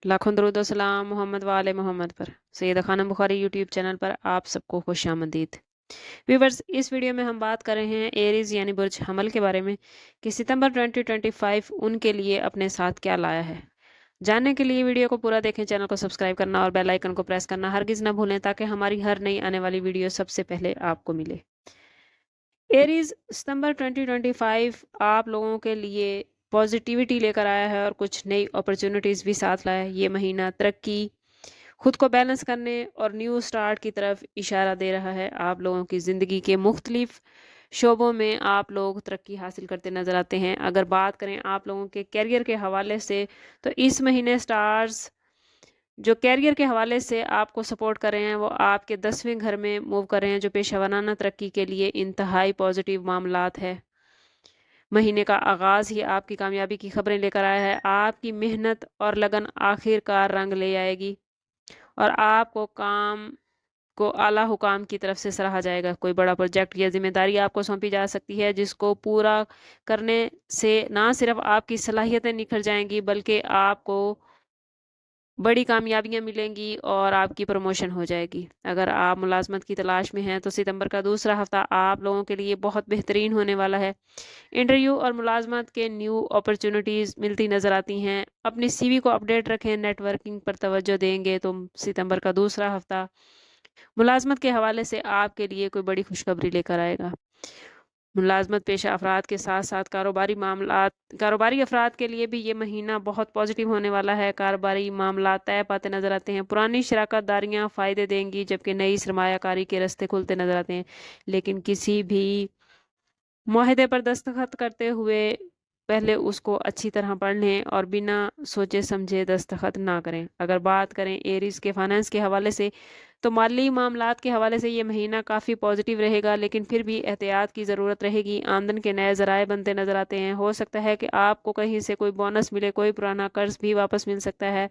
लाखों दरूद और सलाम मोहम्मद वाले मोहम्मद पर। सैयदा खानम बुखारी यूट्यूब चैनल पर आप सबको खुश आमदीद। व्यूवर्स, इस वीडियो में हम बात कर रहे हैं एरीज यानी बुर्ज हमल के बारे में कि सितंबर 2025 उनके लिए अपने साथ क्या लाया है। जानने के लिए वीडियो को पूरा देखें, चैनल को सब्सक्राइब करना और बेल आइकन को प्रेस करना हरगिज ना भूलें ताकि हमारी हर नई आने वाली वीडियो सबसे पहले आपको मिले। एरीज सितंबर 2025 आप लोगों के लिए पॉजिटिविटी लेकर आया है और कुछ नई अपॉर्चुनिटीज़ भी साथ लाया है। ये महीना तरक्की, खुद को बैलेंस करने और न्यू स्टार्ट की तरफ इशारा दे रहा है। आप लोगों की ज़िंदगी के मुख्तलिफ शोबों में आप लोग तरक्की हासिल करते नज़र आते हैं। अगर बात करें आप लोगों के कैरियर के हवाले से तो इस महीने स्टार्स जो कैरियर के हवाले से आपको सपोर्ट कर रहे हैं वो आपके 10वें घर में मूव कर रहे हैं, जो पेशेवराना तरक्की के लिए इंतहाई पॉजिटिव मामलात है। महीने का आगाज़ ही आपकी कामयाबी की खबरें लेकर आया है। आपकी मेहनत और लगन आखिरकार रंग ले आएगी और आपको काम को आला हुकाम की तरफ से सराहा जाएगा। कोई बड़ा प्रोजेक्ट या जिम्मेदारी आपको सौंपी जा सकती है जिसको पूरा करने से ना सिर्फ आपकी सलाहियतें निखर जाएंगी बल्कि आपको बड़ी कामयाबियां मिलेंगी और आपकी प्रमोशन हो जाएगी। अगर आप मुलाजमत की तलाश में हैं तो सितंबर का दूसरा हफ्ता आप लोगों के लिए बहुत बेहतरीन होने वाला है। इंटरव्यू और मुलाजमत के न्यू अपॉर्चुनिटीज़ मिलती नज़र आती हैं। अपनी सीवी को अपडेट रखें, नेटवर्किंग पर तवज्जो देंगे तो सितंबर का दूसरा हफ्ता मुलाजमत के हवाले से आपके लिए कोई बड़ी खुशखबरी लेकर आएगा। मुलाजमत पेशा अफराद के साथ साथ कारोबारी अफराद के लिए भी ये महीना बहुत पॉजिटिव होने वाला है। कारोबारी मामला तय पाते नजर आते हैं। पुरानी शराकत दारियाँ फ़ायदे देंगी जबकि नई सरमायाकारी के रास्ते खुलते नजर आते हैं। लेकिन किसी भी मुआहदे पर दस्तखत करते हुए पहले उसको अच्छी तरह पढ़ लें और बिना सोचे समझे दस्तखत ना करें। अगर बात करें एरीज के फाइनेंस के हवाले से तो माली मामलात के हवाले से ये महीना काफ़ी पॉजिटिव रहेगा, लेकिन फिर भी एहतियात की ज़रूरत रहेगी। आमदन के नए ज़राए बनते नज़र आते हैं। हो सकता है कि आपको कहीं से कोई बोनस मिले, कोई पुराना कर्ज भी वापस मिल सकता है,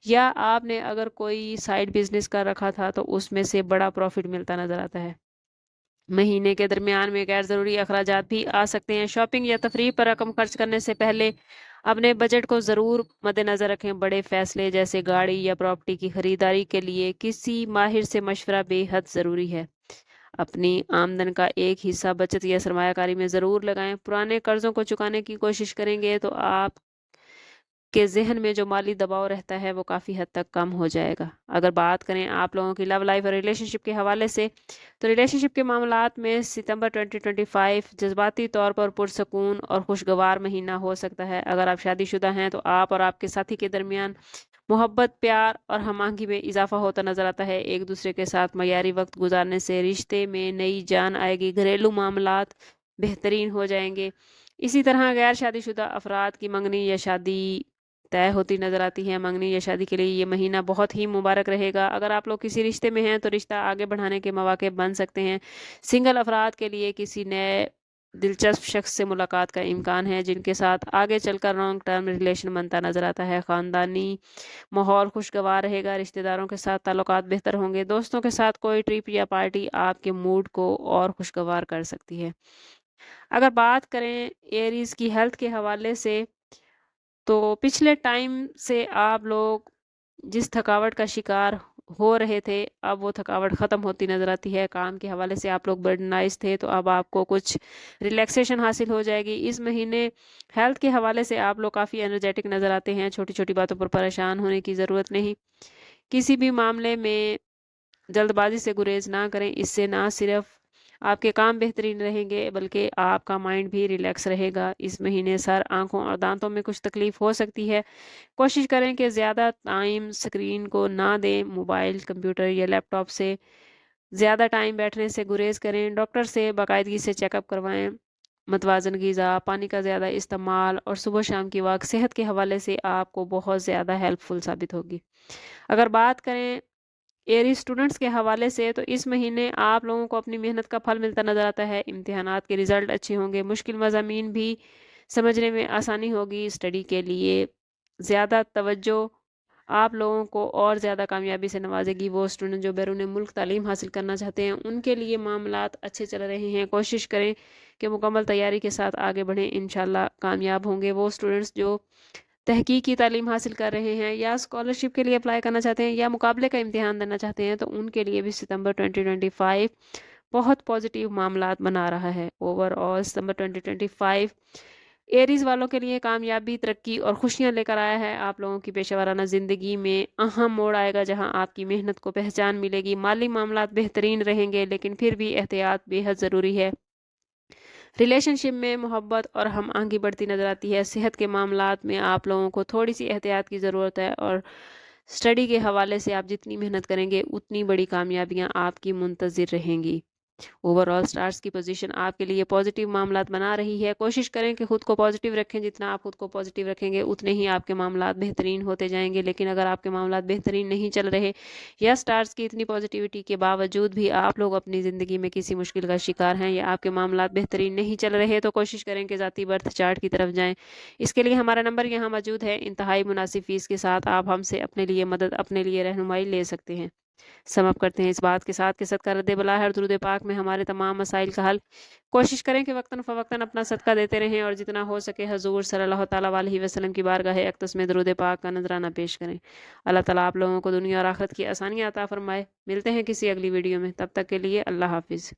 या आपने अगर कोई साइड बिजनेस कर रखा था तो उसमें से बड़ा प्रॉफिट मिलता नज़र आता है। महीने के दरमियान में गैर ज़रूरी अखराजात भी आ सकते हैं। शॉपिंग या तफरीह पर रकम खर्च करने से पहले अपने बजट को ज़रूर मद्देनज़र रखें। बड़े फैसले जैसे गाड़ी या प्रॉपर्टी की खरीदारी के लिए किसी माहिर से मशवरा बेहद ज़रूरी है। अपनी आमदन का एक हिस्सा बचत या सरमायाकारी में ज़रूर लगाएं। पुराने कर्ज़ों को चुकाने की कोशिश करेंगे तो आप के जहन में जो माली दबाव रहता है वो काफ़ी हद तक कम हो जाएगा। अगर बात करें आप लोगों की लव लाइफ और रिलेशनशिप के हवाले से तो रिलेशनशिप के मामलात में सितंबर 2025 जज्बाती तौर पर पुरसकून और खुशगवार महीना हो सकता है। अगर आप शादीशुदा हैं तो आप और आपके साथी के दरमियान मोहब्बत, प्यार और हमांगी में इजाफा होता नजर आता है। एक दूसरे के साथ मयारी वक्त गुजारने से रिश्ते में नई जान आएगी। घरेलू मामलात बेहतरीन हो जाएंगे। इसी तरह गैर शादीशुदा अफराद की मंगनी या शादी तय होती नजर आती है। मंगनी या शादी के लिए ये महीना बहुत ही मुबारक रहेगा। अगर आप लोग किसी रिश्ते में हैं तो रिश्ता आगे बढ़ाने के मौके बन सकते हैं। सिंगल अफराद के लिए किसी नए दिलचस्प शख्स से मुलाकात का इम्कान है जिनके साथ आगे चलकर लॉन्ग टर्म रिलेशन बनता नजर आता है। ख़ानदानी माहौल खुशगवार रहेगा। रिश्तेदारों के साथ ताल्लुकात बेहतर होंगे। दोस्तों के साथ कोई ट्रिप या पार्टी आपके मूड को और खुशगवार कर सकती है। अगर बात करें एरीज की हेल्थ के हवाले से तो पिछले टाइम से आप लोग जिस थकावट का शिकार हो रहे थे अब वो थकावट ख़त्म होती नज़र आती है। काम के हवाले से आप लोग बर्डनाइज थे तो अब आपको कुछ रिलैक्सेशन हासिल हो जाएगी। इस महीने हेल्थ के हवाले से आप लोग काफ़ी एनर्जेटिक नज़र आते हैं। छोटी छोटी बातों पर परेशान होने की ज़रूरत नहीं। किसी भी मामले में जल्दबाजी से गुरेज ना करें। इससे ना सिर्फ आपके काम बेहतरीन रहेंगे बल्कि आपका माइंड भी रिलैक्स रहेगा। इस महीने सर, आंखों और दांतों में कुछ तकलीफ हो सकती है। कोशिश करें कि ज़्यादा टाइम स्क्रीन को ना दें। मोबाइल, कंप्यूटर या लैपटॉप से ज़्यादा टाइम बैठने से गुरेज करें। डॉक्टर से बाकायदगी से चेकअप करवाएं। मतवाजन ग़िज़ा, पानी का ज़्यादा इस्तेमाल और सुबह शाम की वॉक सेहत के हवाले से आपको बहुत ज़्यादा हेल्पफुल साबित होगी। अगर बात करें एरी स्टूडेंट्स के हवाले से तो इस महीने आप लोगों को अपनी मेहनत का फल मिलता नजर आता है। इम्तिहानात के रिजल्ट अच्छे होंगे। मुश्किल मज़ामीन भी समझने में आसानी होगी। स्टडी के लिए ज़्यादा तवज्जो आप लोगों को और ज़्यादा कामयाबी से नवाजेगी। वो स्टूडेंट जो बैरून मुल्क तालीम हासिल करना चाहते हैं उनके लिए मामलात अच्छे चल रहे हैं। कोशिश करें कि मुकम्मल तैयारी के साथ आगे बढ़ें, इंशाल्लाह कामयाब होंगे। वो स्टूडेंट्स जो तहकीक की तालीम हासिल कर रहे हैं या स्कॉलरशिप के लिए अप्लाई करना चाहते हैं या मुकाबले का इम्तिहान देना चाहते हैं, तो उनके लिए भी सितंबर 2025 बहुत पॉजिटिव मामलात बना रहा है। ओवरऑल सितंबर 2025 एरीज वालों के लिए कामयाबी, तरक्की और खुशियां लेकर आया है। आप लोगों की पेशेवराना ज़िंदगी में अहम मोड़ आएगा जहां आपकी मेहनत को पहचान मिलेगी। माली मामलात बेहतरीन रहेंगे, लेकिन फिर भी एहतियात बेहद ज़रूरी है। रिलेशनशिप में मोहब्बत और हम आगे बढ़ती नज़र आती है। सेहत के मामलात में आप लोगों को थोड़ी सी एहतियात की ज़रूरत है, और स्टडी के हवाले से आप जितनी मेहनत करेंगे उतनी बड़ी कामयाबियां आपकी मुंतज़िर रहेंगी। ओवरऑल स्टार्स की पोजीशन आपके लिए पॉजिटिव मामलात बना रही है। कोशिश करें कि खुद को पॉजिटिव रखें। जितना आप खुद को पॉजिटिव रखेंगे उतने ही आपके मामलात बेहतरीन होते जाएंगे। लेकिन अगर आपके मामलात बेहतरीन नहीं चल रहे या स्टार्स की इतनी पॉजिटिविटी के बावजूद भी आप लोग अपनी ज़िंदगी में किसी मुश्किल का शिकार हैं या आपके मामलात बेहतरीन नहीं चल रहे, तो कोशिश करें कि ज़ाती बर्थ चार्ट की तरफ जाएँ। इसके लिए हमारा नंबर यहाँ मौजूद है। इंतहाई मुनासिब फ़ीस के साथ आप हमसे अपने लिए मदद, अपने लिए रहनुमाई ले सकते हैं। समाप्त करते हैं इस बात के साथ कि सदका रद्द बला है और दुरूद पाक में हमारे तमाम मसाइल का हल। कोशिश करें कि वक्तन फ़वक्तन अपना सदका देते रहें और जितना हो सके हजूर सल्लल्लाहु तआला अलैहि वसल्लम की बारगाह अक़दस में दुरूद पाक का नजराना पेश करें। अल्लाह ताला आप लोगों को दुनिया और आखिरत की आसानियाँ अता फरमाए। मिलते हैं किसी अगली वीडियो में, तब तक के लिए अल्लाह हाफिज़।